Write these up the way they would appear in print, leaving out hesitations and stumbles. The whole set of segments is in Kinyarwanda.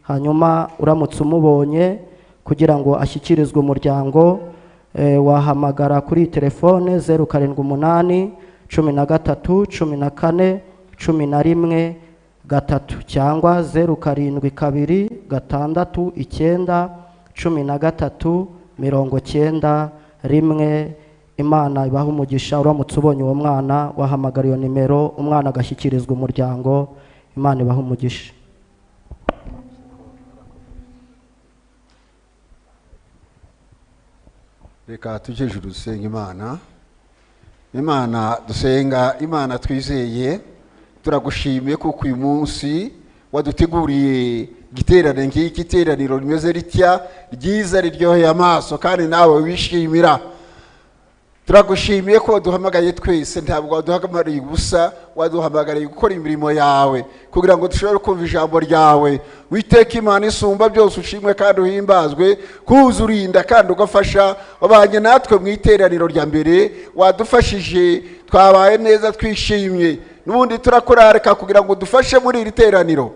hanyuma uramutse umubonye kugira ngo ashyikirizwe umuryango wahamagara kuri telefone 0788 13 14 11 3 cyangwa 0722 6 9 13 91. Imana ibaha umugisha. Uramutse ubonye uwo mwana wahamagara iyo nimero, umwana agashyikirizwa umuryango. Imana ibaha umugisha. Reka tujye ijuru dusenga Imana dusenga, Imana twizeye. Turagushimiye kuko uyu munsi waduteguriye igiterane nk'iki, iteraniro rimeze ritya ryiza riryoheye amaso kandi nawe wishimira. Turagushimiye ko waduhamagaye twese, ntabwo waduhamagariye ubusa, waduhamagariye gukora imirimo yawe kugira ngo dushobore kumva ijambo ryawe. Witeka Imana isumba byose, ushimwe kandi uhimbazwe, kuza urinda kandi ugafasha. Wabanye natwe mu iteraniro rya mbere, wadufashije, twabaye neza twishimye. Nubundi turakurarika kugira ngo dufashe muri iri teraniro.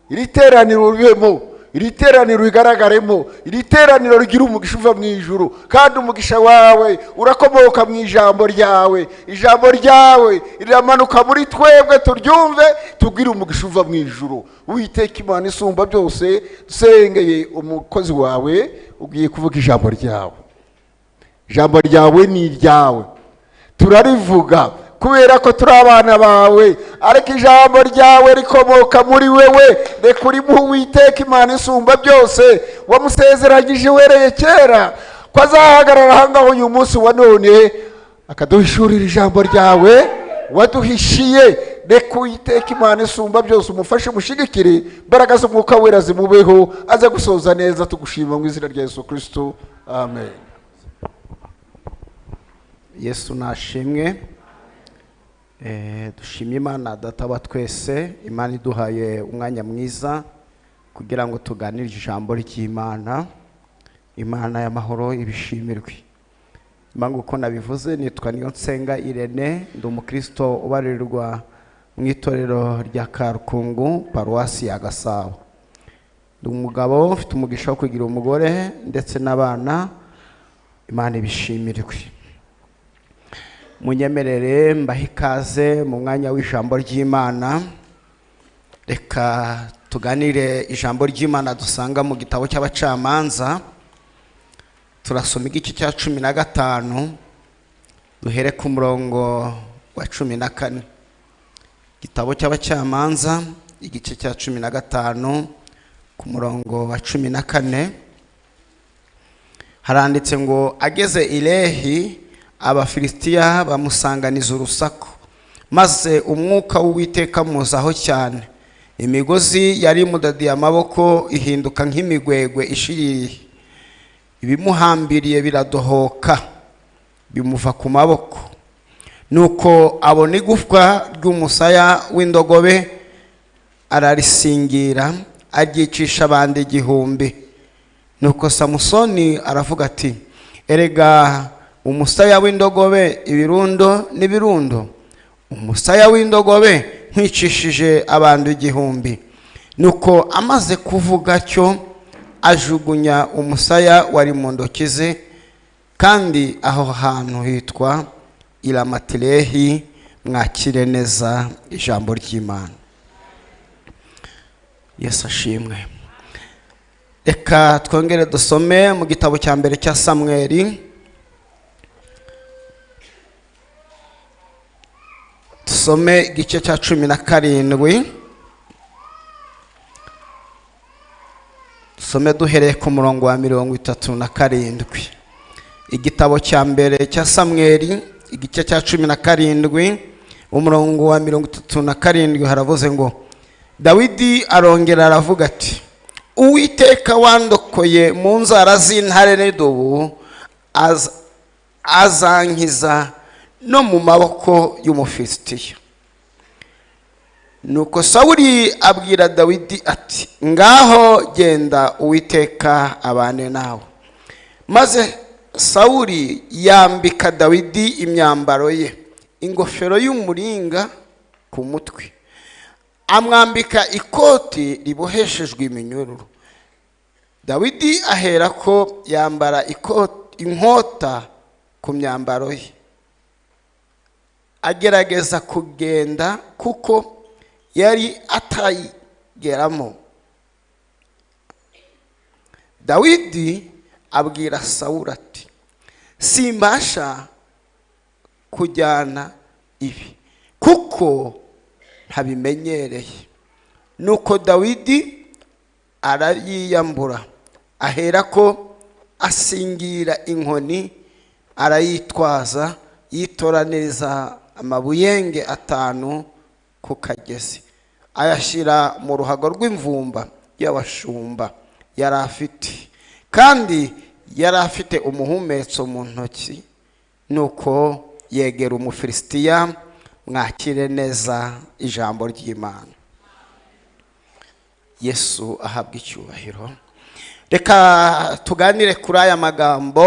Iri teraniro ribemo, iri teraniro rigaragaremo, iri teraniro rigira umugisha uva mu ijuru, kandi umugisha wawe urakomoka mu ijambo ryawe. Ijambo ryawe riramanuka muri twebwe turyumve, tugire umugisha uva mu ijuru. Uwiteka Imana isumba byose, dusengeye umukozi wawe ugiye kuvuga ijambo ryawe. Ijambo ryawe ni iryawe, turarivuga kubera ko turi abana bawe, ariko ijambo ryawe rikomoka muri wewe. Reka urimuhe Uwiteka Imana isumba byose, wamusezeranyije wereye kera ko azahagarara ahangaho uyu munsi wa none akaduhishurira ijambo ryawe waduhishiye. Reka Uwiteka Imana isumba byose umufashe, mushigikire, imbaraga z'umwuka wera zimubeho, aze gusoza neza. Tugushima mu izina rya Yesu Kristo, amen. Yesu nashimwe. Dushimye Imana Data wa twese, Imana iduhaye umwanya mwiza kugira ngo tuganire ijambo ry'Imana. Imana y'amahoro ibishimirwe. Imana uko nabivuze, nitwa Niyonsenga Irene, ndi umukristo ubarirwa mu itorero rya Karukungu, paruwasi ya Gasabo. Ndi umugabo ufite umugisha wo kugira umugore ndetse n'abana. Imana ibishimirwe. Munyemerere mbahe ikaze mu mwanya w'ijambo ry'Imana. Reka tuganire ijambo ry'Imana dusanga mu gitabo cy'Abacamanza. Turasoma igice cya 15, duhere ku murongo wa 14. Gitabo cy'Abacamanza igice cya 15 ku murongo wa 14 haranditse ngo, ageze i Lehi Abafilisitiya bamusanganiza urusaku, maze umwuka w'Uwiteka muzaho cyane. Imigozi yari imudadiye amaboko ihinduka nk'imigwegwe ishiririye, ibimuhambiriye biradohoka bimuva ku maboko. Nuko abona igufwa ry'umusaya w'indogobe, ararisingira aryicisha abandi 1000. Nuko Samusoni aravuga ati, erega umusaya w'indogobe ibirundo n'ibirundo, umusaya w'indogobe nkwicishije abantu 1000. Nuko amaze kuvuga cyo, ajugunya umusaya wari mu ntoki ze, kandi aho hantu hitwa Iramatilehi. Mwakire neza ijambo ry'Imana. Yesu ashimwe. Reka twongere dusome mu gitabo cya mbere cya Samweli. Dusome igice cya 17. Dusome duhereye ku murongo wa 37. Igitabo cya mbere cya Samweli igice cya 17 umurongo wa 37 haravuze ngo, Dawidi arongera aravuga ati, Uwiteka wandokoye mu nzara z'intare n'udubu, azankiza no mu maboko y'Umufilisitiya. Nuko Sawuli abwira Dawidi ati, ngaho genda, Uwiteka abane nawe. Maze Sawuli yambika Dawidi imyambaro ye, ingofero y'umuringa ku mutwe, amwambika ikoti riboheshejwe iminyururu. Dawidi ahera ko yambara inkota ku myambaro ye, agerageza kugenda kuko yari atayigeramo. Dawidi abwira Sawuli ati, simbasha kujyana ibi kuko ntabimenyereye. Nuko Dawidi arayiyambura, ahera ko asingira inkoni, arayitwaza, yitoraniriza amabuyenge 5 ku kagezi, ayashyira mu ruhago rw'imvumba y'abashumba yari afite, kandi yari afite umuhumetso mu ntoki. Nuko yegera Umufilisitiya. Mwakire neza ijambo ry'Imana. Yesu ahabwa icyubahiro. Reka tuganire kuri aya magambo.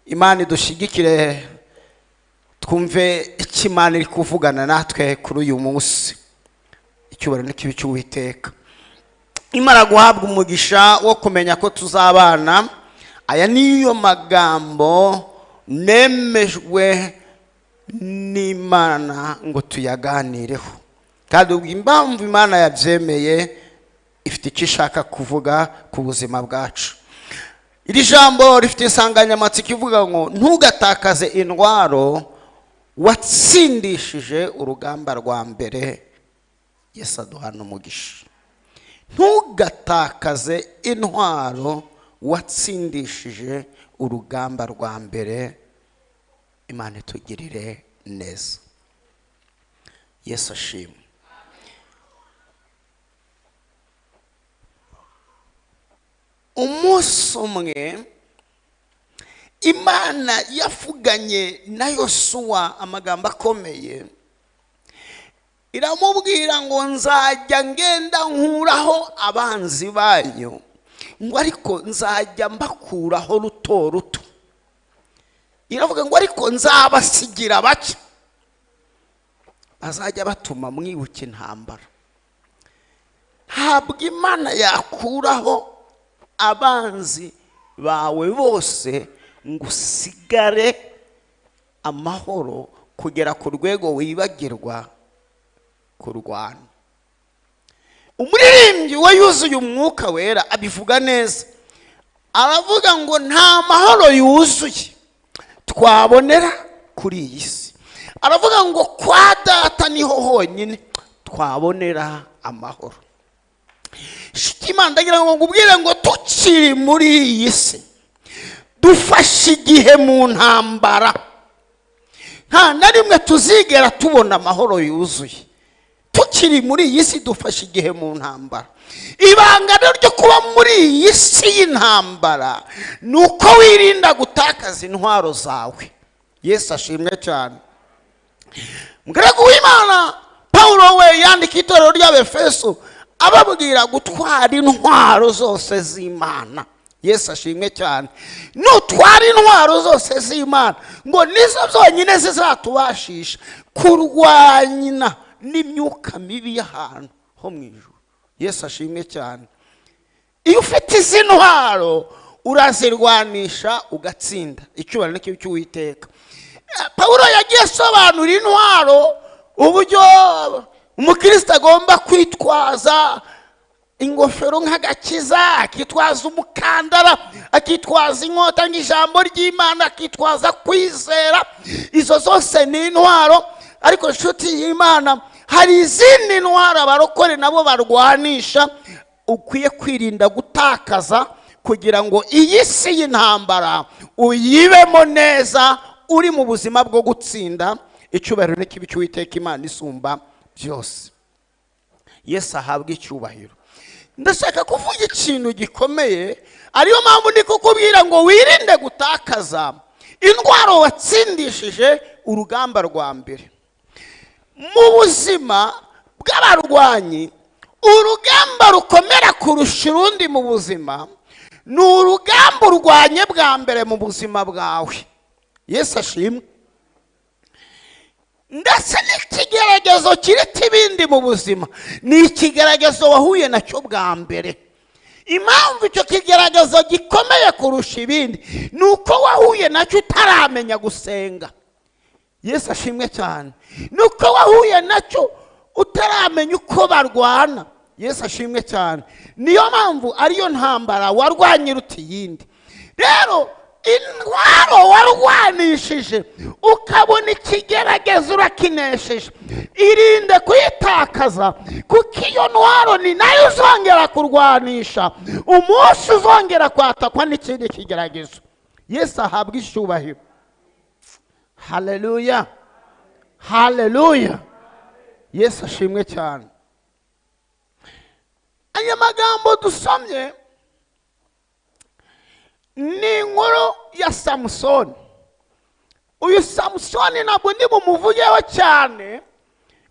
Imana idushigikire twumve icyo Imana iri kuvugana natwe kuri uyu munsi. Icyubahiro n'ikibi cy'Uwiteka. Imana guhabwa umugisha wo kumenya ko tuzabana. Aya niyo magambo nemejwe n'Imana ngo tuyaganireho, kandi impamvu Imana yabyemeye ifite icyo ishaka kuvuga ku buzima bwacu. Iri jambo rifite insanganyamatsiko ivuga ngo ntugatakaze intwaro watsindishije urugamba rwa mbere. Yesu aduhana umugisha. Ntugatakaze intwaro watsindishije urugamba rwa mbere. Imana itugirire neza. Yesu ashimwe. Umunsi umwe Imana yavuganye na Yosuwa amagambo akomeye. Iramubwira ngo nzajya ngenda nkuraho abanzi banyu, ngo ariko nzajya mbakuraho ruto ruto. Iravuga ngo ariko nzabasigira bake bazajya batuma mwibuka intambara. Ntabwo Imana yakuraho abanzi bawe bose ngo usigare amahoro kugera ku rwego wibagirwa kurwana. Umuririmbyi we yuzuye umwuka wera abivuga neza. Aravuga ngo nta mahoro yuzuye twabonera kuri iyi si. Aravuga ngo kwa Data niho honyine twabonera amahoro. Imana ndagira ngo ngubwire ngo tukiri muri iyi si dufashe igihe mu ntambara. Nta na rimwe tuzigera tubona amahoro yuzuye. Tukiri muri iyi si dufashe igihe mu ntambara. Ibanga ryo kuba muri iyi si y'intambara nuko wirinda gutakaza intwaro zawe. Yesu ashimwe cyane. Mugaragu w'Imana Paulo we yandika itorero ry'Abefeso ababwira gutwara intwaro zose z'Imana. Yesu ashimwe cyane. Nutwara intwaro zose z'Imana ngo nizo zonyine zizatubashisha kurwanya n'imyuka mibi y'ahantu ho mu ijuru. Yesu ashimwe cyane. Iyo ufite izi ntwaro urazirwanisha ugatsinda. Icyubahiro n'ikibi cy'Uwiteka. Paulo yagiye asobanura intwaro uburyo umukristo agomba kwitwaza. Ingofero nk'agakiza, akitwaza umukandara, akitwaza inkota nk'ijambo ry'Imana, akitwaza kwizera. Izo zose ni intwaro. Ariko nshuti y'Imana, hari izindi ntwaro abarokore nabo barwanisha ukwiye kwirinda gutakaza kugira ngo iyi si y'intambara uyibemo neza uri mu buzima bwo gutsinda. Icyubahiro n'ikibi cy'Uwiteka Imana isumba byose. Yesu ahabwa icyubahiro. Ndashaka kuvuga ikintu gikomeye, ariyo mpamvu ndi kukubwira ngo wirinde gutakaza intwaro watsindishije urugamba rwa mbere. Mu buzima bw'abarwanyi, urugamba rukomera kurusha urundi mu buzima ni urugamba urwanye bwa mbere mu buzima bwawe. Yesu ashimwe. ndetse n'ikigeragezo kiruta ibindi mu buzima ni ikigeragezo wahuye nacyo bwa mbere. Impamvu icyo kigeragezo gikomeye kurusha ibindi ni uko wahuye nacyo utaramenya gusenga. Yesu ashimwe cyane. Ni uko wahuye nacyo utaramenya uko barwana. Yesu ashimwe cyane. Niyo mpamvu ariyo ntambara warwanye iruta iyindi. Rero intwaro warwanishije ukabona ikigeragezo urakinesheje, irinde kuyitakaza, kuko iyo ntwaro ni nayo uzongera kurwanisha umunsi uzongera kwatakwa n'ikindi kigeragezo. Yesu ahabwa icyubahiro. Haleluya, haleluya. Yesu ashimwe cyane. Aya magambo dusomye ni inkuru ya Samusoni. Uyu Samusoni ntabwo ndi bumuvugeho cyane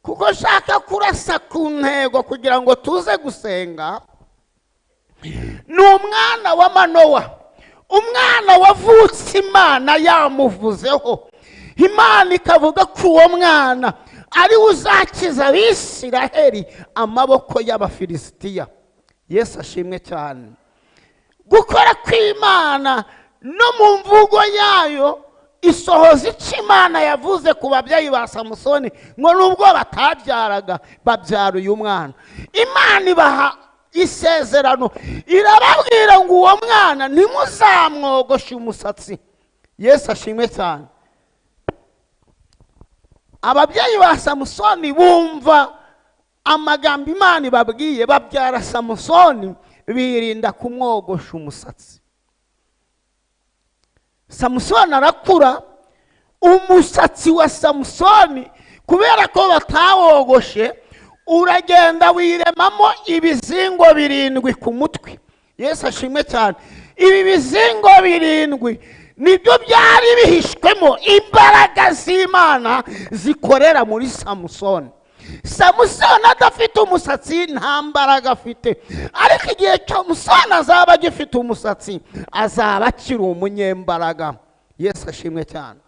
kuko nshaka kurasa ku ntego kugira ngo tuze gusenga. Ni umwana wa Manowa, umwana wavutse Imana yamuvuzeho. Imana ikavuga ko uwo mwana ari uzakiza Abisiraheli amaboko y'Abafilisitiya. Yesu ashimwe cyane. Gukora kw'Imana no mu mvugo yayo isohoza icyo Imana yavuze ku babyeyi ba Samusoni ngo nubwo batabyaraga babyara uyu mwana. Imana ibaha isezerano, irababwira ngo uwo mwana ntimuzamwogoshe umusatsi. Yesu ashimwe cyane. Ababyeyi ba Samusoni bumva amagambo Imana ibabwiye, babyara Samusoni birinda kumwogosha umusatsi. Samusoni arakura, umusatsi wa Samusoni kubera ko batawogoshe uragenda wiremamo ibizingo 7 ku mutwe. Yesu ashimwe cyane. Ibi bizingo 7 nibyo byari bihishwemo imbaraga z'Imana zikorera muri Samusoni. Samusoni adafite umusatsi nta mbaraga afite, ariko igihe Samusoni azaba agifite umusatsi azaba akiri umunyembaraga. Yesu ashimwe cyane.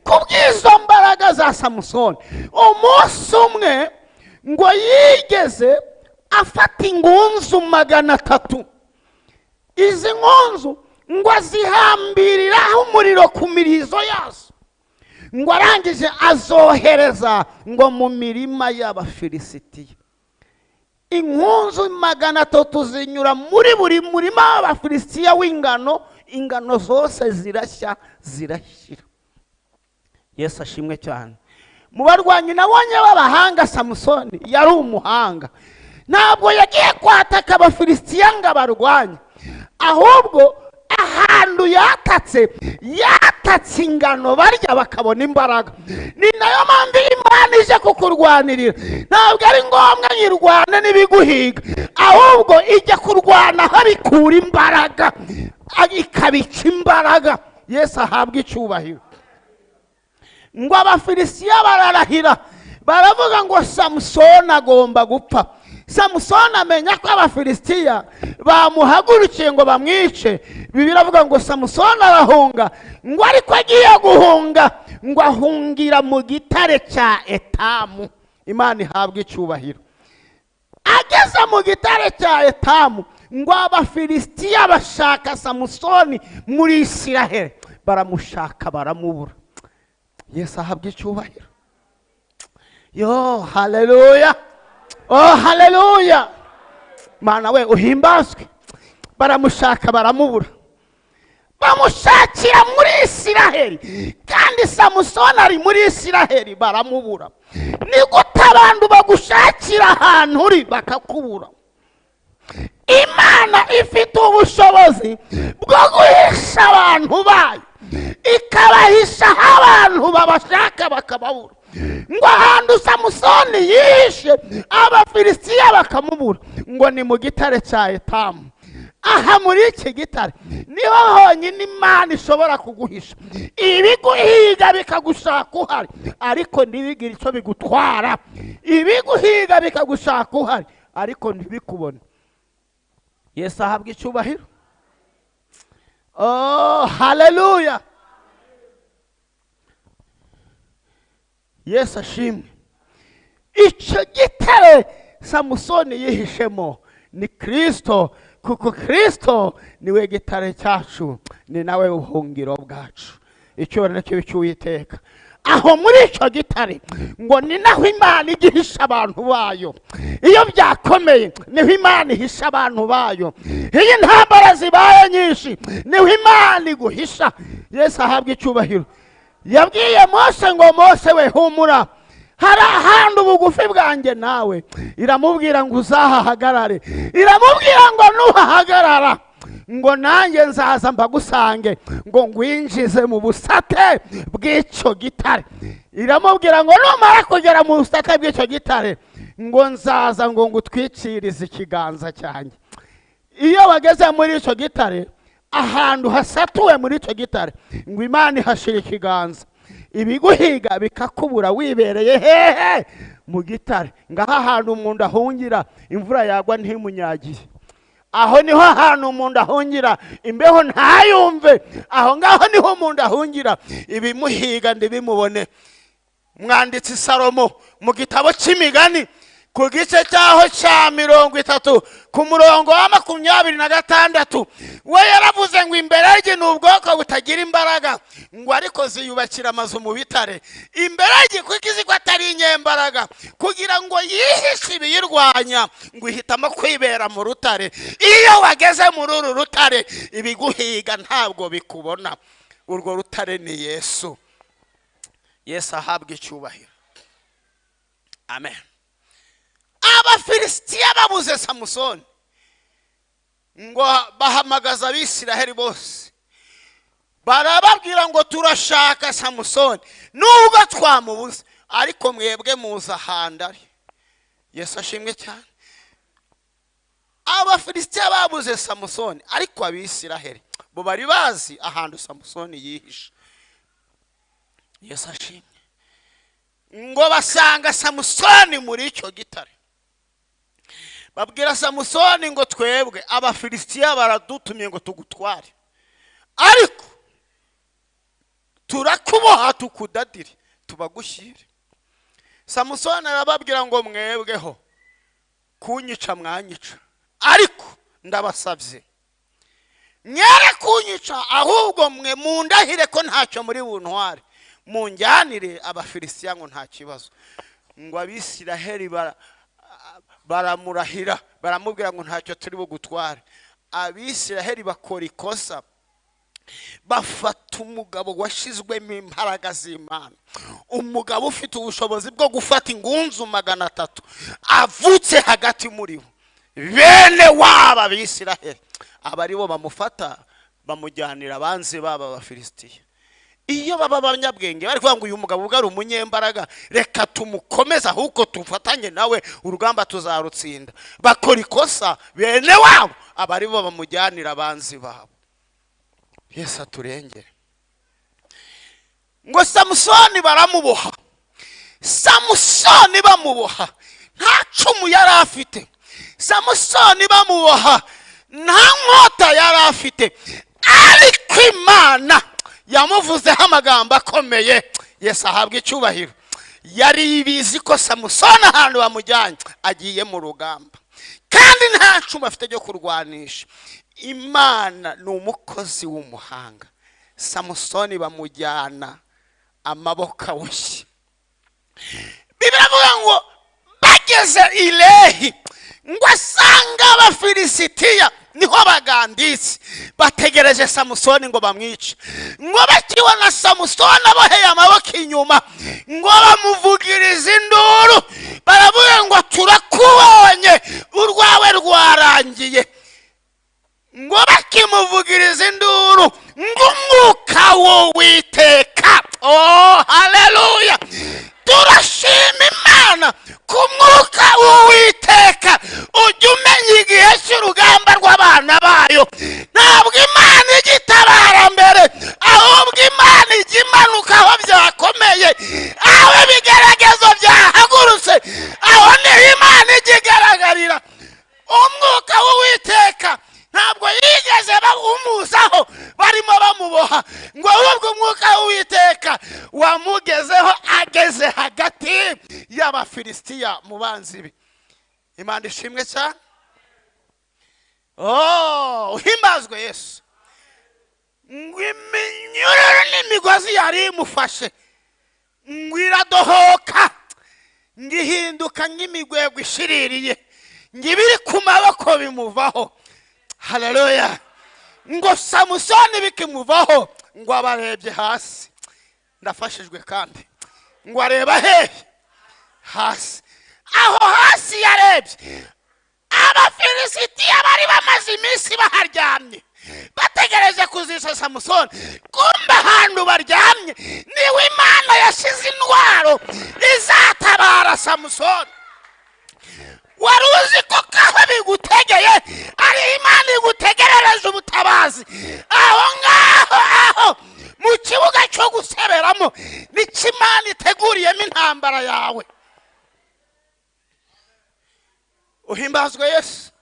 Kubw'izo mbaraga za Samusoni, umunsi umwe ngo yigeze afata ingunzu 300. Izi ngunzu ngo azihambiriraho umuriro ku mirizo yazo, ngo arangije azohereza ngo mu mirima y'Abafilisitiya. Ingunzu 300 zinyura muri buri murima w'Abafilisitiya w'ingano, ingano zose zirashya zirashira. Yesu ashimwe cyane. Mu barwanyi nabonye b'abahanga Samusoni yari umuhanga. Ntabwo yagiye kwataka Abafilisitiya ngo abarwanye, ahubwo ahantu yatatse ingano barya bakabona imbaraga. Ni nayo mpamvu Imana ije kukurwanirira. Ntabwo ari ngombwa nyirwane n'ibiguhiga, ahubwo ijya kurwana habikura imbaraga, ikabica imbaraga. Yesu ahabwa icyubahiro. Ngo Abafilisitiya bararahira, baravuga ngo Samusoni agomba gupfa. Samusoni amenya ko Abafilisitiya bamuhagurukiye ngo bamwice. Bibiliya iravuga ngo Samusoni arahunga, ngo ariko agiye guhunga ngo ahungira mu gitare cya Etamu. Imana ihabwa icyubahiro. Ageze mu gitare cya Etamu, ngo Abafilisitiya bashaka Samusoni muri Isiraheli, baramushaka baramubura. Yesu ahabwa icyubahiro. Yo, haleluya. Oh, haleluya. Mana we uhimbazwe. Baramushaka baramubura. Bamushakira muri Isiraheli, kandi Samusoni ari muri Isiraheli baramubura. Ni gute abantu bagushakira ahantu uri bakakubura? Imana ifite ubushobozi bwo guhisha abantu bayo, ikabahisha abantu babashaka bakababura. Ngo ahantu Samusoni yihishe Abafilisitiya bakamubura, ngo ni mu gitare cya Etamu. Aha muri iki gitare niho honyine Imana ishobora kuguhisha. Ibiguhiga bikagushaka uhari, ariko ntibigire icyo bigutwara. Ibiguhiga bikagushaka uhari, ariko ntibikubone. Yesu ahabwa icyubahiro. Oh, haleluya. Yesu ashimwe. Icyo gitare Samusoni yihishemo ni Kristo, kuko Kristo niwe gitare cyacu, ni nawe ubuhungiro bwacu. Icyubahiro kibe cy'Uwiteka. Aho muri icyo gitare ngo ni naho Imana igihisha abantu bayo. Iyo byakomeye niho Imana ihisha abantu bayo. Iyo intambara zibaye nyinshi niho Imana iguhisha. Yesu ahabwa icyubahiro. Yabwiye Mose ngo Mose we humura, hari ahantu ubugufi bwanjye nawe. Iramubwira ngo uzahahagarare, iramubwira ngo nuhahagarara ngo nanjye nzaza mbagusange, ngo ngwinjize mu busate bw'icyo gitare. Iramubwira ngo numara kugera mu busate bw'icyo gitare, ngo nzaza ngo ngutwikirize ikiganza cyanjye. Iyo bageze muri icyo gitare, ahantu hasatuwe muri icyo gitare, ngo Imana ihashira ikiganza. Ibiguhiga bikakubura wibereye hehe mu gitare. Ngaho ahantu umuntu ahungira imvura yagwa ntimunyagire. Aho niho ahantu umuntu ahungira imbeho ntayumve. Aho ngaho niho umuntu ahungira ibimuhiga ndibimubone. Mwanditsi Salomo mu gitabo cy'Imigani ku gice cyaho cya 30 ku murongo wa 26 we yaravuze ngo imbere ye n'ubwoko butagira imbaraga, ngo ariko ziyubakira amazu mu bitare. Imbere ye kwikizi ko atari inyembaraga, kugira ngo yihishe ibiyirwanya, ngo ihitamo kwibera mu rutare. Iyo wageze muri uru rutare ibiguhiga ntabwo bikubona. Urwo rutare ni Yesu. Yesu ahabwa icyubahiro. Amen. Abafilisitiya babuze Samusoni, ngo bahamagaza Abisiraheli bose, barababwira ngo turashaka Samusoni, nubwo twamubuze ariko mwebwe muza handari. Yesu ashimwe cyane. Abafilisitiya babuze Samusoni, ariko Abisiraheli bo bari bazi ahantu Samusoni yihisha. Yesu ashimwe. Ngo basanga Samusoni muri icyo gitare. Babwira Samusoni ngo twebwe Abafilisitiya baradutumye ngo tugutware, ariko turakuboha tukudadire tubagushyire. Samusoni arababwira ngo mwebweho kunyica mwanyica, ariko ndabasabye nyere kunyica, ahubwo mwe mundahire ko ntacyo muri buntware, munjyanire Abafilisitiya ngo nta kibazo. Ngo Abisiraheli baramurahira, baramubwira ngo ntacyo turi bugutware. Abisiraheli bakora ikosa, bafata umugabo washizwemo imbaraga z'Imana, umugabo ufite ubushobozi bwo gufata ingunzu 300 avutse hagati muri bo, bene waba Abisiraheli. Abari bo bamufata bamujyanira abanzi baba Abafilisitiya. Iyo baba abanyabwenge bari kuvuga ngo uyu mugabo ubwo ari umunyembaraga, reka tumukomeza ahubwo tufatanye nawe urugamba tuzarutsinda. Bakora ikosa, bene wabo abari bo bamujyanira abanzi babo. Yesu aturengere. Ngo Samusoni baramuboha. Samusoni bamuboha nta cumu yari afite. Samusoni bamuboha nta nkota yari afite, ariko Imana yamuvuzeho amagambo akomeye. Yesu ahabwa icyubahiro. Yari ibizi ko Samusoni ahantu bamujyanye agiye mu rugamba, kandi nta cumu afite ryo kurwanisha. Imana ni umukozi w'umuhanga. Samusoni bamujyana amaboko aboshye. Biblia ivuga ngo bageze i Lehi, ngo asanga Abafilisitiya niho baganditse bategereje Samusoni ngo bamwice. Ngo bakibona Samusoni aboheye amaboko inyuma, ngo bamuvugiriza induru, baravuga ngo turakubonye, urwawe rwarangiye. Ngo bakimuvugiriza induru, ngo umwuka w'Uwiteka, oh haleluya, turashima Imana ku mwuka w'Uwiteka ujya umenya igihe cy'urugamba rw'abana bayo. Ntabwo Imana igitabara mbere, ahubwo Imana ijya imanuka aho byakomeye, aho ibigeragezo byahagurutse, aho niho Imana ijya igaragarira. Umwuka w'Uwiteka ntabwo yigeze bawumuzaho barimo bamuboha, ngo ahubwo umwuka w'Uwiteka wamugezeho ageze hagati abafilisitiya mu banzi be. Imana ishimwe cyane. Oh, uhimbazwe Yesu. Ngo iminyururu n'imigozi yari imufashe ngo iradohoka, ngihinduka nk'imigwegwe ishiririye, ngibiri ku maboko bimuvaho. Haleluya. Ngo Samusoni bikimuvaho, ngo abarebye hasi. Ndafashijwe kandi ngo areba hehe? Hasi. Aho hasi yarebye, abafilisitiya bari bamaze iminsi baharyamye bategereje kuzisha Samusoni. Kumbe ahantu baryamye niwe Imana yashize intwaro izatabara Samusoni. Wari uzi ko kaho bigutegeye ari Imana igutegerereje ubutabazi aho ngaho, aho mu kibuga cyo guseberamo ni Imana iteguriyemo intambara yawe. Uhimbazwe Yesu.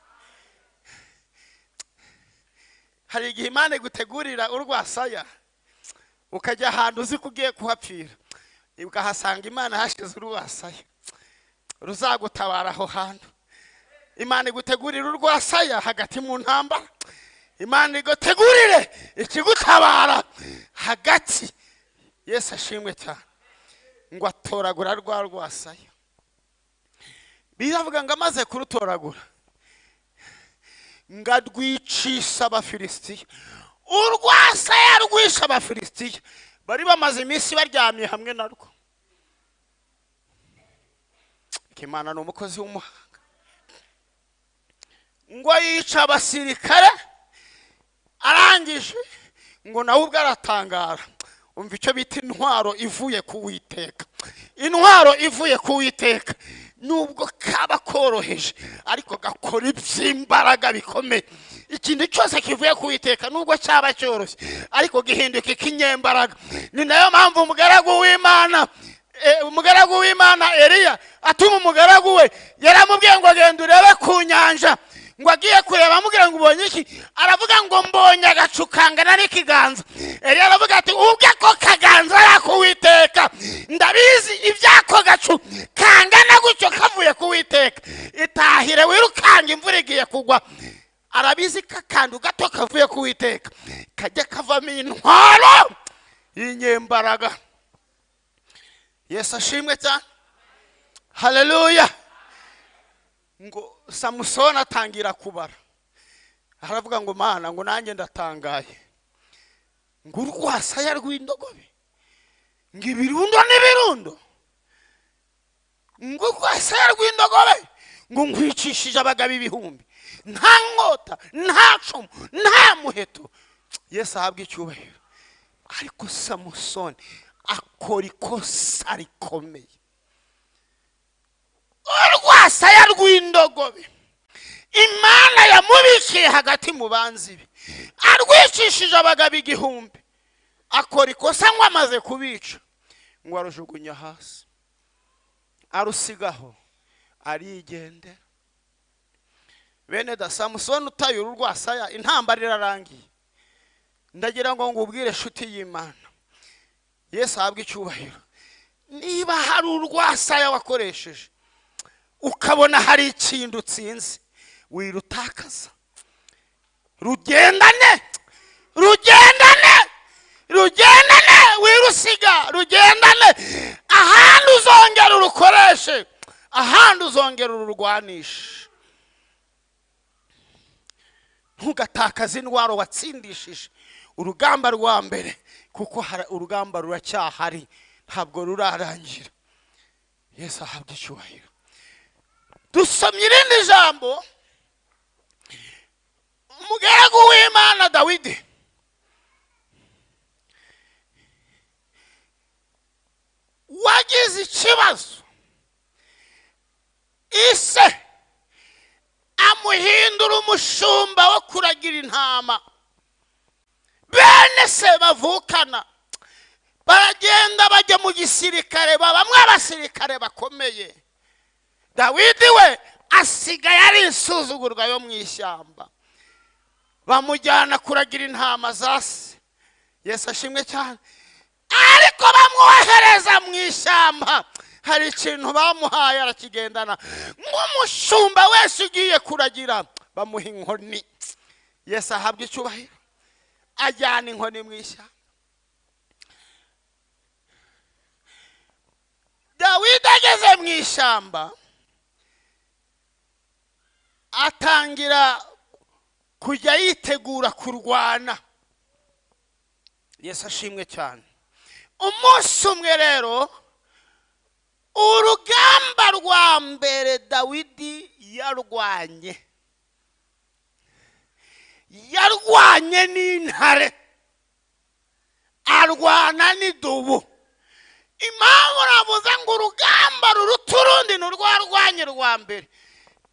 Hari igihe Imana igutegurira urwasaya ukajya ahantu uzi kugiye kuhapfira, ukahasanga Imana hashize urwasaya ruzagutabara aho hantu. Imana igutegurira urwasaya hagati mu ntambara, Imana igutegurire ikigutabara hagati. Yesu ashimwe cyane. Ngo atoragura rwa rwasaya. Biravuga ngo amaze kurutoragura ngo adwicisha abafilisitiya. Urwasaya rwisha abafilisitiya bari bamaze iminsi baryamye hamwe narwo. Imana ni umukozi w'umuhanga. Ngo yica abasirikare, arangije ngo nawe ubwo aratangara. Umva icyo bita intwaro ivuye ku Uwiteka. Intwaro ivuye ku Uwiteka nubwo kaba koroheje ariko gakora iby'imbaraga bikomeye. Ikintu cyose kivuye ku Uwiteka nubwo cyaba cyoroshye ariko gihinduka ikinyembaraga. Ni nayo mpamvu umugaragu w'Imana Eliya atuma umugaragu we yaramubwiye ngo genda urebe ku nyanja. Ngo agiye kureba amubwira ngo ubonye iki? Aravuga ngo mbonye agacu kangana n'ikiganza. Eliya aravuga ati ubwe ko kaganza yako Uwiteka, ndabizi ibyako gacu kangana gutyo kavuye ku Uwiteka. Itahire wirukanga imvura igiye kugwa. Arabizi kakandu gato kavuye ku Uwiteka kajya kavamo intwaro y'inyembaraga. Yesu ashimwe cyane. Haleluya. Ngo Samusoni atangira kubara, aravuga ngo Mana, ngo nanjye ndatangaye, ngo urwasaya rw'indogobe, ngo ibirundo n'ibirundo, ngo urwasaya rw'indogobe, ngo nkwicishije abagabo ibihumbi, nta nkota, nta cumu, nta muheto. Yesu ahabwa icyubahiro. Ariko Samusoni akora ikosa rikomeye. Urwasaya rw'indogobe Imana yamubikiye hagati mu banzi be, arwicishije abagabo igihumbi. Akora ikosa ngo amaze kubica ngo arujugunya hasi, arusigaho arigendera. Bene da Samusoni utaye urwasaya intambara irarangiye. Ndagira ngo ngubwire shuti y'Imana, Yesu ahabwa icyubahiro. Niba hari urwasaya wakoresheje ukabona hari ikintu utsinze, wirutakaza. Rugendane wirusiga, rugendane. Ahandi uzongera urukoreshe, ahandi uzongera ururwanishe. Ntugatakaze intwaro watsindishije urugamba rwa mbere, kuko urugamba ruracyahari, ntabwo rurarangira. Yesu ahabwa icyubahiro. Dusomye irindi jambo, umugaragu w'Imana Dawidi wagize ikibazo. Ise amuhindura umushumba wo kuragira intama. Bene se bavukana baragenda bajya mu gisirikare, babamwe abasirikare bakomeye. Dawidi we asigaye ari insuzugurwa yo mu ishyamba, bamujyana kuragira intama za se. Yesu ashimwe cyane. Ariko bamwohereza mu ishyamba hari ikintu bamuhaye arakigendana. Nk'umushumba wese ugiye kuragira bamuha inkoni. Yesu ahabwa icyubahiro. Ajyana inkoni mu ishyamba. Dawidi ageze mu ishyamba atangira kujya yitegura kurwana. Yesu ashimwe cyane. Umunsi umwe rero urugamba rwa mbere Dawidi yarwanye n'intare, arwana n'idubu. Impamvu navuze ngo urugamba ruruta urundi ni urwarwanye rwa mbere.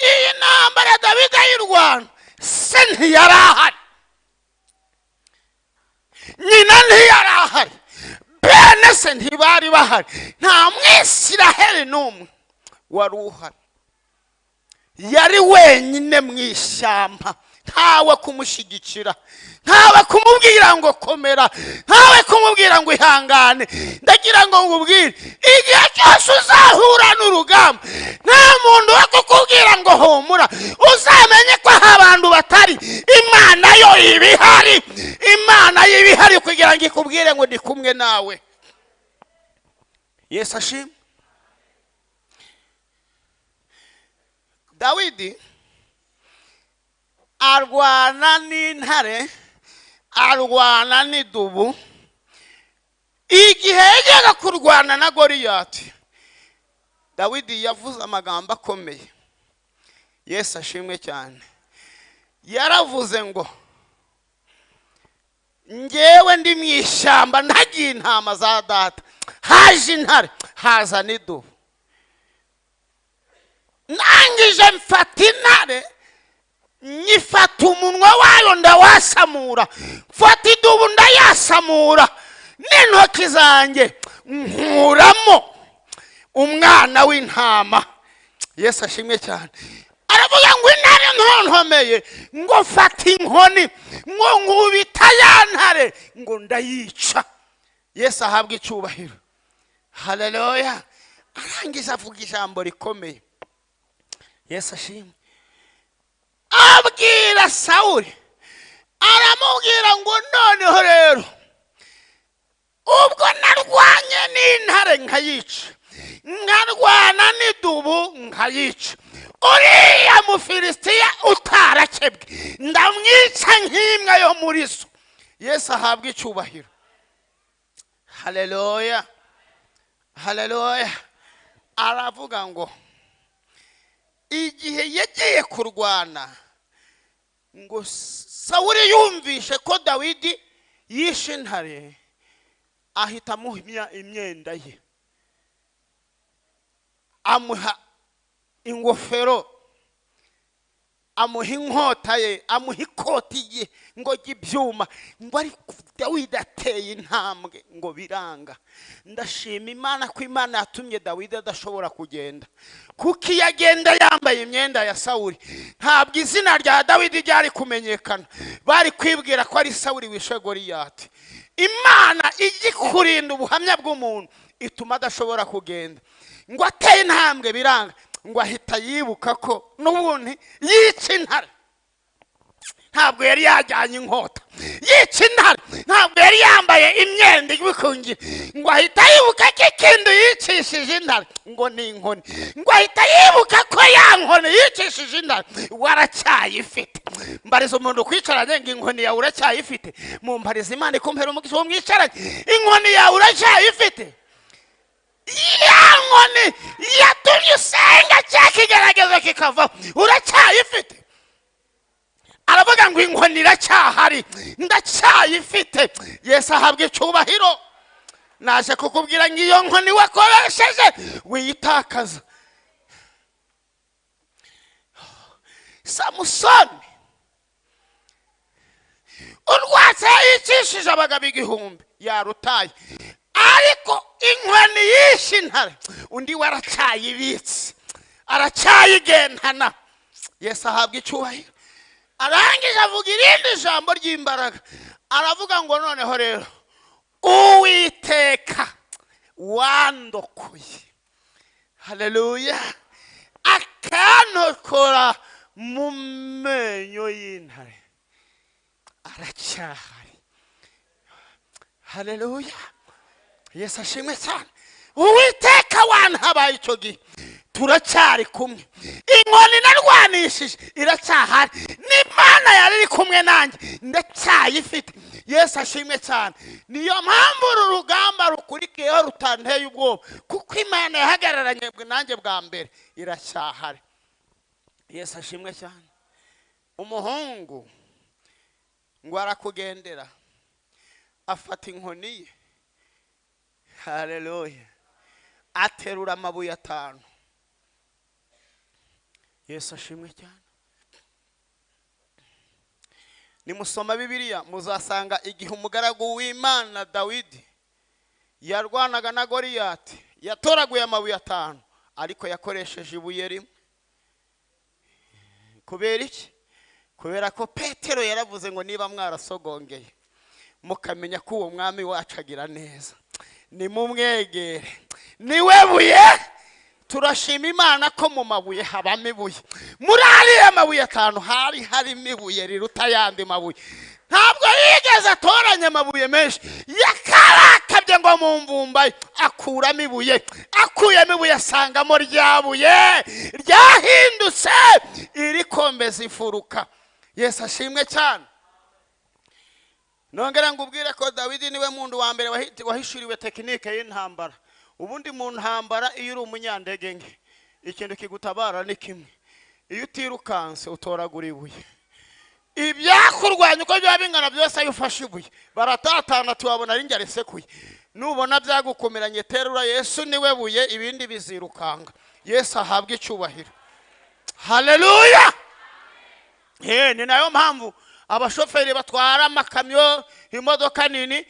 Iyi ntambara Dawidi ayirwana se ntiyari ahari, nyina ntiyari ahari, bene se ntibari bahari, nta Mwisiraheli n'umwe wari uhari. Yari wenyine mu ishyamba, ntawe kumushyigikira, ntawe kumubwira ngo komera, ntawe kumubwira ngo ihangane. Ndagira ngo ngubwire, igihe cyose uzahura n'urugamba nta muntu wo kukubwira ngo humura, uzamenye ko aho abantu batari Imana yo ibihari. Imana y'ibihari kugira ngo ikubwire ngo ndi kumwe nawe. Yesu ashimwe. Dawidi arwana n'intare, arwana n'idubu. Igihe yajyaga kurwana na Goliyati, Dawidi yavuze amagambo akomeye. Yesu ashimwe cyane. Yaravuze ngo njyewe ndi mu ishyamba ntagiye intama za data, haje intare haza n'idubu. Nangije mfata intare, nyifata umunwa wayo ndawasamura, mfata idubu ndayasamura, n'intoki zanjye nkuramo umwana w'intama. Yesu ashimwe cyane. Aravuga ngo intare ntontomeye, ngo mfata inkoni, ngo nkubita ya ntare, ngo ndayica. Yesu ahabwa icyubahiro. Haleluya. Arangiza avuga ijambo rikomeye. Yesu ashimwe. Abwira Sawuli, aramubwira ngo noneho rero ubwo narwanye n'intare nkayica, nkarwana n'idubu nkayica, uriya Mufilisitiya utarakebwe ndamwica nk'imwe yo muri zo. Yesu ahabwa icyubahiro. Haleluya, haleluya. Aravuga ngo igihe yagiye kurwana, ngo Sawuli yumvishe ko Dawidi yishe intare, ahita amuha imyenda ye, amuha ingofero, amuha inkota ye, amuha ikoti ye ngo ry'ibyuma. Ngo ariko Dawidi ateye intambwe ngo biranga. Ndashima Imana ko Imana yatumye Dawidi adashobora kugenda, kuko iyo agenda yambaye imyenda ya Sawuli ntabwo izina rya Dawidi ryari kumenyekana, bari kwibwira ko ari Sawuli wishe Goliyati. Imana ijya kurinda ubuhamya bw'umuntu ituma adashobora kugenda. Ngo ateye intambwe biranga, ngo ahita yibuka ko n'ubundi yica intare. Ntabwo yari yajyanye inkota, yica intare. Ntabwo yari yambaye imyenda ibikungira. Ngo ahita yibuka ko ikintu yicishije intare ngo ni inkoni. Ngo ahita yibuka ko ya nkoni yicishije intare waracyayifite. Mbariza umuntu kwicaranye ngo inkoni yawe uracyayifite. Mumbariza Imana ikumpera umugisha wo mwicaranye, inkoni yawe uracyayifite. Ya nkoni yatumye usenga cya kigeragezo kikava uracyayifite. Aravuga ngo inkoni iracyahari, ndacyayifite. Yesu ahabwa icyubahiro. Naje kukubwira ngo iyo nkoni wakoresheje wiyitakaza. Samusoni urwatsi yicishije abagabo 1000 yarutaye, ariko inkoni yishe intare undi waracyayibitse, aracyayigendana. Yesu ahabwa icyubahiro. Arangije avuga irindi jambo ry'imbaraga, aravuga ngo noneho rero Uwiteka wandokoye haleluya, akanokora mu menyo y'intare aracyahari. Haleluya, Yesu ashimwe cyane. Uwiteka wantabaye icyo gihe turacyari kumwe, inkoni narwanishije iracyahari, n'Imana yari iri kumwe nanjye ndacyayifite. Yesu ashimwe cyane. Niyo mpamvu uru rugamba rukurikiyeho rutanteye ubwoba, kuko Imana yahagararanye nanjye bwa mbere iracyahari. Yesu ashimwe cyane. Umuhungu ngo arakugendera afata inkoni ye, haleluya, aterura amabuye 5. Yesu ashimwe cyane. Nimusoma Bibiliya muzasanga igihe umugaragu w'Imana Dawidi yarwanaga na Goliyati yatoraguye amabuye 5 ariko yakoresheje ibuye rimwe. Kubera iki? Kubera ko Petero yaravuze ngo niba mwarasogongeye mukamenya ko uwo mwami wacu agira neza, nimumwegere, niwe buye. Turashima Imana ko mu mabuye habamo ibuye. Muri ariya mabuye 5 hari harimo ibuye riruta yandi mabuye. Ntabwo yigeze atoranya amabuye menshi, yakarakabye ngo mu mvumba akuramo ibuye. Akuyemo ibuye asangamo ryabuye ryahindutse irikomeza ifuruka. Yesu ashimwe cyane. Nongera ngubwire ko Dawidi niwe muntu wa mbere wahishuriwe tekinike y'intambara. Ubundi mu ntambara iyo uri umunyandege nke ikintu kigutabara ni kimwe, iyo utirukanse utoragura ibuye. Ibyakurwanya uko byaba bingana byose ayo ufashe ibuye baratatana tuwabona ari njye arisekuye. Nubona byagukomeranye terura Yesu niwe buye, ibindi bizirukanga. Yesu ahabwa icyubahiro. Haleluya. Ni nayo mpamvu abashoferi batwara amakamyo, imodoka nini,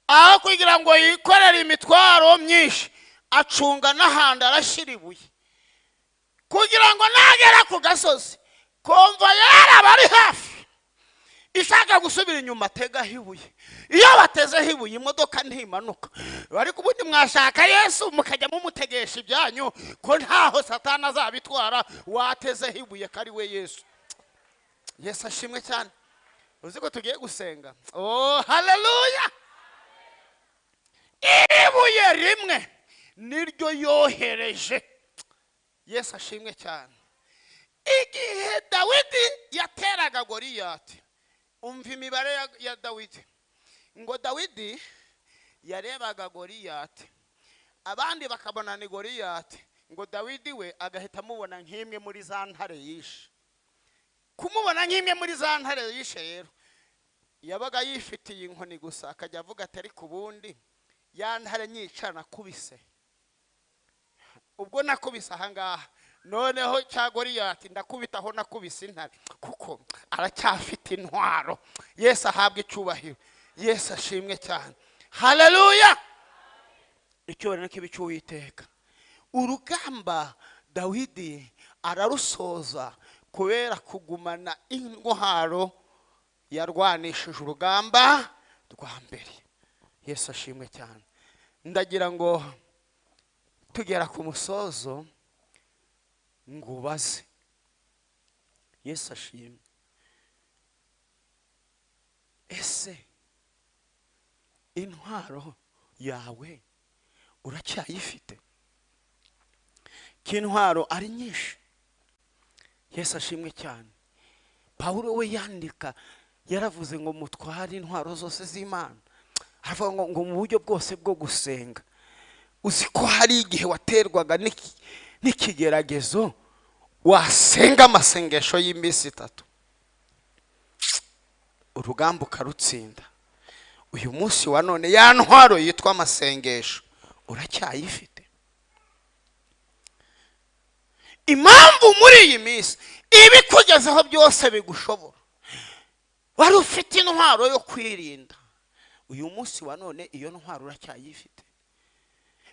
aho kugira ngo yikorere imitwaro myinshi acunga n'ahandi arashira ibuye, kugira ngo nagera ku gasozi komva yarabari hafi ishaka gusubira inyuma atega ibuye. Iyo batezeho ibuye imodoka ntimanuka. Ariko ubundi mwashaka Yesu mukajya mumutegesha ibyanyu ko ntaho Satani azabitwara, watezeho ibuye kari we Yesu. Yesu ashimwe cyane. Uzi ko tugiye gusenga. Oh haleluya. Ibuye rimwe niryo yohereje. Yesu ashimwe cyane. Igihe Dawidi yateraga Goliyati, umva imibare ya Dawidi. Ngo Dawidi yarebaga Goliyati, abandi bakabona ni Goliyati, ngo Dawidi we agahita mubona nk'imwe muri za ntare yishe. Kumubona nk'imwe muri za ntare yishe rero yabaga yifitiye inkoni gusa, akajya avuga ati ariko ubundi ya ntare nyicana kubise, ubwo nakubise ahangaha noneho cya Goliyati ndakubitaho nakubise intare, kuko aracyafite intwaro. Yesu ahabwa icyubahiro. Yesu ashimwe cyane. Haleluya. Icyubahiro kibicu Uwiteka. Urugamba Dawidi ararusoza kubera kugumana intwaro yarwanishije urugamba rwa mbere. Yesu ashimwe cyane. Ndagira ngo tugera ku musozo ngubaze. Yesu ashimwe. Ese intwaro yawe uracyayifite? Kintwaro ari nyinshi. Yesu ashimwe cyane. Pawulo we yandika yaravuze ngo mutware intwaro zose z'Imana. Aravuga ngo mu buryo bwose bwo gusenga. Uzi ko hari igihe waterwaga n'ikigeragezo wasenga amasengesho y'iminsi 3 urugamba ukarutsinda. Uyu munsi wa none ya ntwaro yitwa amasengesho uracyayifite? Impamvu muri iyi minsi ibikugezeho byose bigushobora, wari ufite intwaro yo kwirinda. Uyu munsi wa none iyo ntwaro uracyayifite?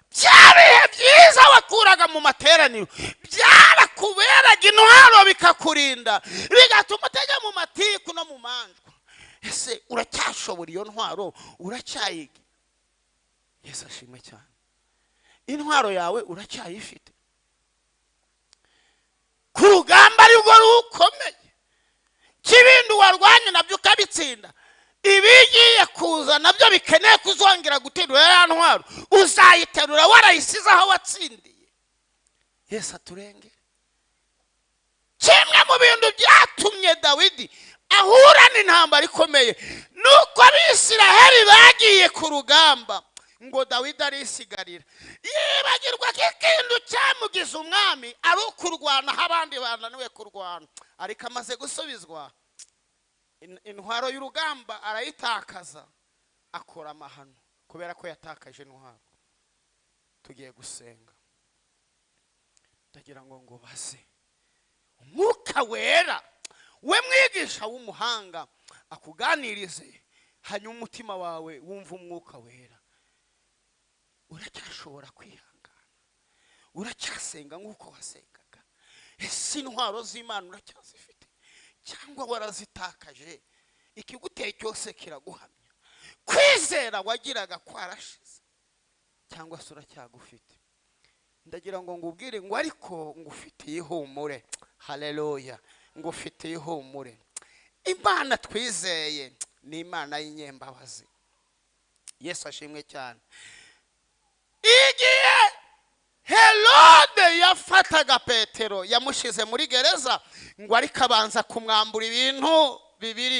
Byabihe byiza wakuraga mu materaniro byabakuberaga intwaro bikakurinda, bigatuma utajya mu matiku no mu manjwa. Ese uracyashobora iyo ntwaro? Uracyayiga? Yesu ashimwe cyane. Intwaro yawe uracyayifite? ku rugamba aribwo rukomeye, kibindi warwanye nabyo ukabitsinda, ibigiye kuza nabyo bikeneye kuzongera guterura ya ntwaro, uzayiterura warayisize aho watsindiye. Yesu aturengere. Kimwe mu bintu byatumye Dawidi ahura n'intambara ikomeye nuko Abisiraheli bagiye ku rugamba, ngo Dawidi arisigarira, yibagirwa ko ikintu cyamugize umwami ari ukurwana aho abandi bananiwe kurwana. Ariko amaze gusubizwa intwaro y'urugamba arayitakaza, akora amahano kubera ko yatakaje intwaro. Tugiye gusenga, ndagira ngo base Umwuka Wera, we mwigisha w'umuhanga, akuganirize, hanyuma umutima wawe wumva Umwuka Wera. Uracyashobora kwihangana, uracyasenga nk'uko wasengaga. Ese intwaro z'Imana uracyazifite cyangwa warazitakaje? Ikiguteye cyose kiraguhamya. Kwizera wagiraga kwarashize cyangwa se uracyagufite? Ndagira ngo ngubwire ngo ariko ngufitiye ihumure. Haleluya, ngufitiye ihumure. Imana twizeye ni Imana y'inyembabazi. Yesu ashimwe cyane. Igihe Herode yafataga Petero yamushize muri gereza, ngo ariko abanza kumwambura ibintu bibiri.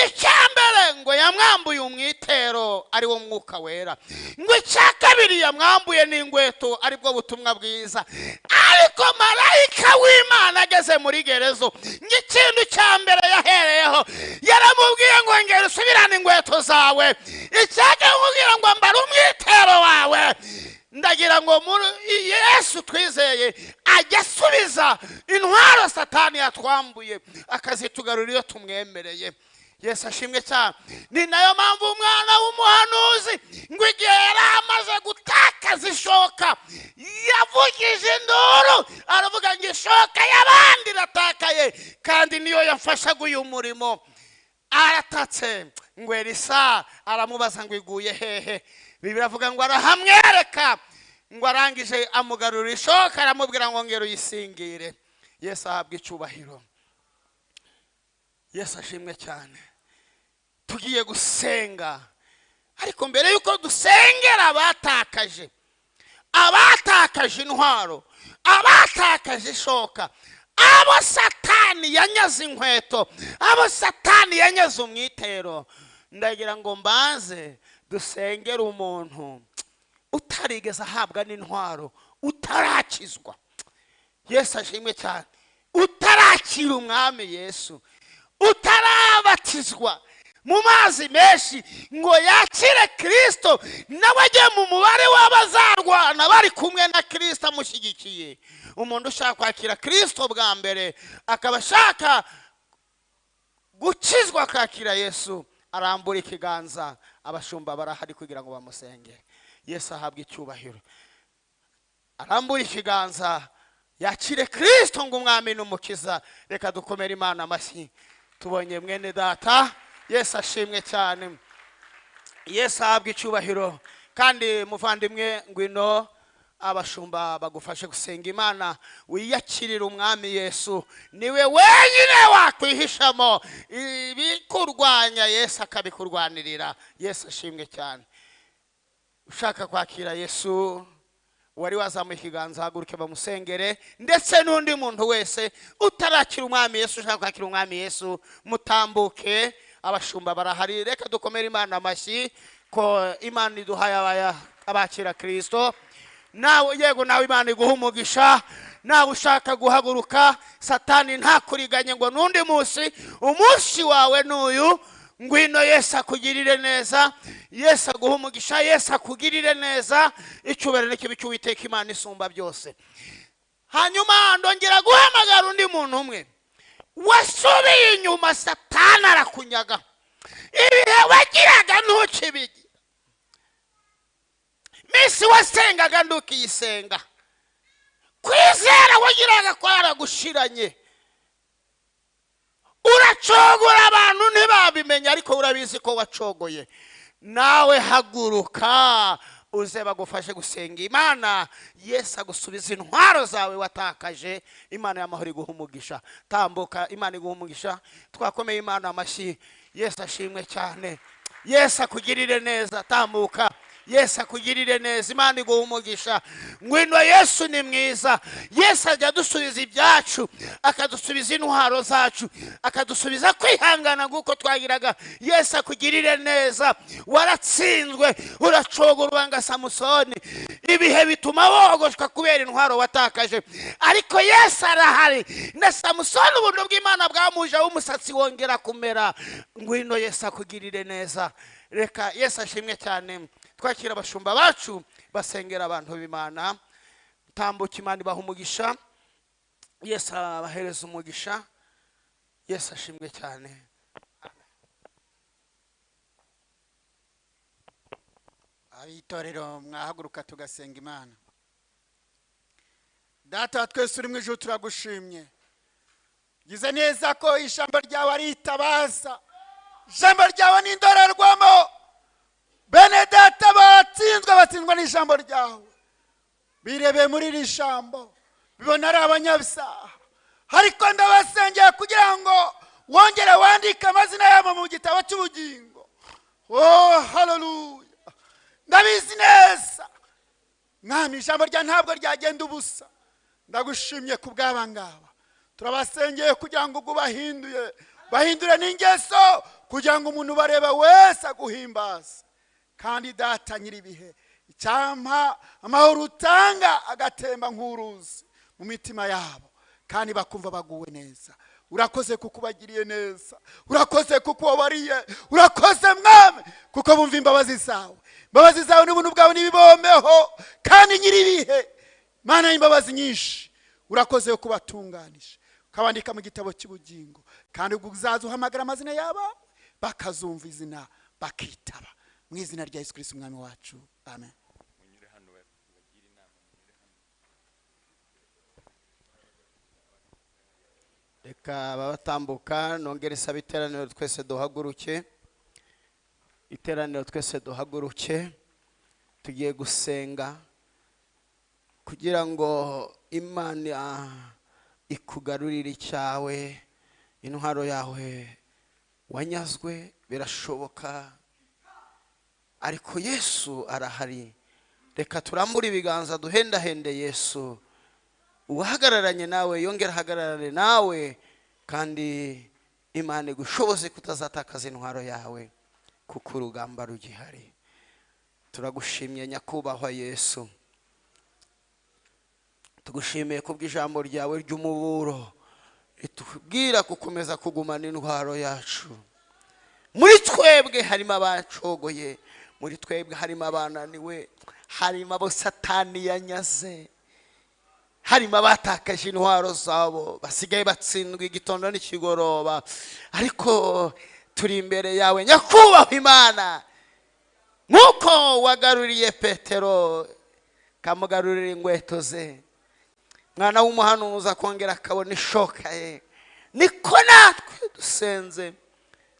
Icyambere ngo yamwambuye umwitero ari wo Mwuka Wera, ngo icyakabiri yamwambuye n'ingweto ari bwo butumwa bwiza. Ariko marayika w'Imana ageze muri gerezo, ikintu cyambere yahereyeho yaramubwiye ngo ngera usubirane ingweto zawe, icyakabiri ngo mbara umwitero wawe. Ndagira ngo muri Yesu twizeye ajya asubiza intwaro Satani yatwambuye, akazitugarura iyo tumwemereye. Yesu ashimwe cyane. Ni nayo mpamvu umwana w'umuhanuzi ngo igihe yari amaze gutakaza ishoka yavugije induru, aravuga ngo ishoka y'abandi iratakaye kandi niyo yafashaga uyu murimo. Aratatse ngo Elisa aramubaza ngo iguye hehe. Bibiliya avuga ngo arahamwereka, ngo arangije amugarura ishoka, aramubwira ngo ngero uyisingire. Yesu ahabwa icyubahiro. Yesu ashimwe cyane. Tugiye gusenga, ariko mbere yuko dusengera abatakaje intwaro, abatakaje ishoka, abo Satani yanyaze inkweto, abo Satani yanyaze umwitero, ndagira ngo mbanze dusengera umuntu utarigeze ahabwa n'intwaro, utarakizwa. Yesu ashimwe cyane. Utarakira umwami Yesu, utarabatizwa mu mazi menshi ngo yakire Kristo, nawe ajye mu mubare w'abazarwana bari kumwe na Kristo amushyigikiye. Umuntu ushaka kwakira Kristo bwa mbere, akaba ashaka gukizwa akakira Yesu, arambura ikiganza. Abashumba barahari kugira ngo bamusenge. Yesu ahabwa icyubahiro. Arambura ikiganza yakire Kristo ngo umwami n'umukiza. Reka dukomere Imana amashyi. Tubonye mwene data. Yesu ashimwe cyane. Yesu ahabwa icyubahiro. Kandi muvandimwe ngwino, abashumba bagufashe gusenga Imana, wiyakirira umwami Yesu. Niwe wenyine wakwihishamo ibikurwanya, Yesu akabikurwanirira. Yesu ashimwe cyane. Ushaka kwakira Yesu, wari wazamuye ikiganza, haguruke bamusengere. Ndetse n'undi muntu wese utarakira umwami Yesu, ushaka kwakira umwami Yesu, mutambuke. Abashumba barahari. Reka dukomere Imana amashyi ko Imana iduhaye abakira Kristo. Nawe yego, nawe Imana iguha umugisha. Nawe ushaka guhaguruka, Satani ntakuriganye ngo n'undi munsi, umunsi wawe n'uyu. Ngwino Yesu akugirire neza, Yesu aguha umugisha, Yesu akugirire neza. Icyubahiro n'ikibi cy'Uwiteka Imana isumba byose. Hanyuma ndongera guhamagara undi muntu umwe wasubiye inyuma, Satani arakunyaga. Ibihe wagiraga ntukibigira, misi wasengaga ntukiyisenga, kwizera wagiraga kwaragushiranye. Uracogora abantu ntibabimenya, ariko urabizi ko wacogoye. Nawe haguruka uze bagufashe gusenga Imana. Yesu agusubiza intwaro zawe watakaje. Imana y'amahoro iguha umugisha. Tambuka, Imana iguha umugisha. Twakomeye Imana amashyi. Yesu ashimwe cyane. Yesu akugirire neza. Tambuka, Yesu akugirire neza. Imana iguha umugisha. Ngwino, Yesu ni mwiza. Yesu ajya adusubiza ibyacu, akadusubiza intwaro zacu, akadusubiza kwihangana nguko twagiraga. Yesu akugirire neza. Waratsinzwe, uracogorwa nka Samusoni. Ibihe bituma wogoshwa kubera intwaro watakaje, ariko Yesu arahari. Na Samusoni ubuntu bw'Imana bwamujeho, umusatsi wongera kumera. Ngwino, Yesu akugirire neza. Reka Yesu ashimwe cyane. Twakira abashumba bacu basengera abantu b'Imana. Tambuka, Imana ibaha umugisha. Yesu abahereza umugisha. Yesu ashimwe cyane. Abitorero mwahaguruka tugasenga Imana. Data wa twese uri mu ijuru, turagushimye. Gize neza ko ijambo ryawe ari itabaza. Ijambo ryawe ni indorerwamo. Bene data batsindwa n'ijambo ryawe. Birebe muri iri jambo, bibona ari abanyabyaha, ariko ndabasengeye kugira ngo wongere wandike amazina yabo mu gitabo cy'ubugingo. Oh, haleluya. Ndabizi neza mwami, ijambo rya ntabwo ryagenda ubusa. Ndagushimye ku bw'abangaba. Turabasengeye kugira ngo bahindure n'ingeso, kugira ngo umuntu bareba wese aguhimbaza. Kandi Data nyiribihe, icyampa amahoro utanga agatemba nk'uruzi mu mitima yabo, kandi bakumva baguwe neza. Urakoze kuko ubagiriye neza, urakoze kuko wabariye, urakoze mwami kuko bumva imbabazi zawe. Imbabazi zawe n'ubuntu bwawe nibibombeho, kandi nyiribihe Mana y'imbabazi nyinshi, urakoze kuko ubatunganije, ukabandika mu gitabo cy'ubugingo. Kandi ubwo uzaza uhamagara amazina yabo, bakazumva izina bakitaba. Mu izina rya Yesu Kristo umwami wacu, amen. Reka babatambuka nongere saba iteraniro twese duhaguruke. Iteraniro twese duhaguruke, tugiye gusenga kugira ngo Imana ikugarurire icyawe. Intwaro yawe wanyazwe birashoboka, ariko Yesu arahari. Reka turambure ibiganza duhendahende Yesu. Uhagararanye nawe yongera hagararane nawe, kandi Imana igushoboze kutazatakaza intwaro yawe, kuko urugamba rugihari. Turagushimye nyakubahwa Yesu. Tugushimiye kubw'ijambo ryawe ry'umuburo ritubwira gukomeza kugumana intwaro yacu. Muri twebwe harimo abacogoye, muri twebwe harimo abananiwe, harimo abo Satani yanyaze, harimo abatakaje intwaro zabo, basigaye batsindwa igitondo n'ikigoroba. Ariko turi imbere yawe nyakubahwa Imana, nk'uko wagaruriye Petero kamugarurira inkweto ze, mwana w'umuhanuzi akongera akabona ishoka ye, niko natwe dusenze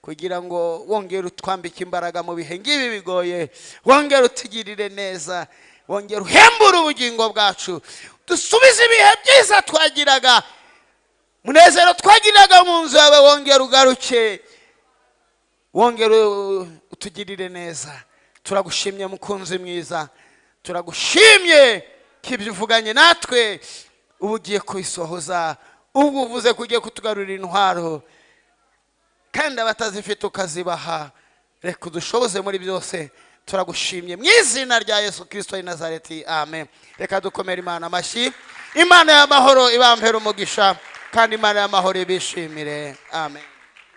kugira ngo wongere utwambike imbaraga mu bihe ngibi bigoye, wongere utugirire neza, wongere uhembure ubugingo bwacu, dusubize ibihe byiza twagiraga, munezero twagiraga mu nzu yawe wongere ugaruke, wongere utugirire neza. Turagushimye mukunzi mwiza, turagushimye kibyo uvuganye natwe ubu ugiye kubisohoza. Ubwo uvuze kugiye kutugarurira intwaro, kandi abatazifite ukazibaha. Reka udushoboze muri byose. Turagushimye mu izina rya Yesu Kristo w'i Nazareti, amen. Reka dukomere Imana amashyi. Imana y'amahoro ibambere umugisha, kandi Imana y'amahoro ibishimire, amen.